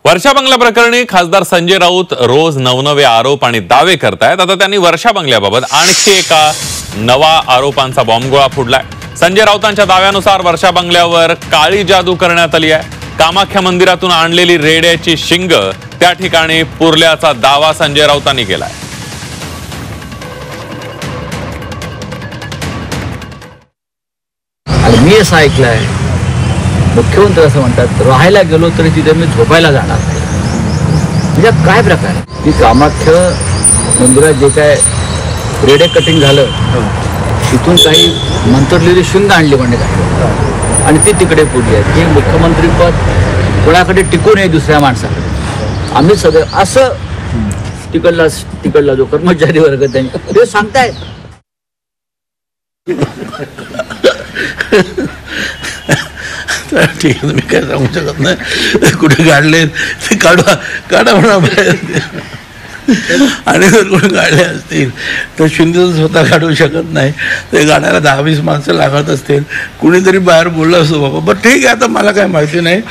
वर्षा बंगला प्रकरणी खासदार संजय राऊत रोज नवनवे आरोप आणि दावे करतायत। आता त्यांनी वर्षा बंगल्याबाबत आणखी एका नवा आरोपांचा बॉम्बगोळा फोडलाय। संजय राऊतांच्या दाव्यानुसार वर्षा बंगल्यावर काळी जादू करण्यात आली आहे। कामाख्या मंदिरातून आणलेली रेड्याची शिंग त्या ठिकाणी पुरल्याचा दावा संजय राऊतांनी केलाय। मी असं ऐकलंय, मुख्यमंत्री असं म्हणतात राहायला गेलो तरी तिथे मी झोपायला जाणार नाही। म्हणजे काय प्रकार आहे की कामाख्या मंदिरात जे काय रेडे कटिंग झालं तिथून काही मंत्रलेली शिंग आणली म्हणजे काय आणि ती तिकडे पुरली आहे की मुख्यमंत्री पद कोणाकडे टिकू नये दुसऱ्या माणसाकडे। आम्ही सगळे असं तिकडला जो कर्मचारी वर्ग त्यांनी ते सांगतायत। ठीक आहे, मी काय सांगू शकत नाही। कुठे काढले ते काढा म्हणा आणि जर कोणी काढले असतील तर शिंदे स्वतः काढू शकत नाही, ते गाण्याला 10-20 माणसं लागत असतील। कुणीतरी बाहेर बोललं असतो बाबा, बरं ठीक आहे, आता मला काय माहिती नाही।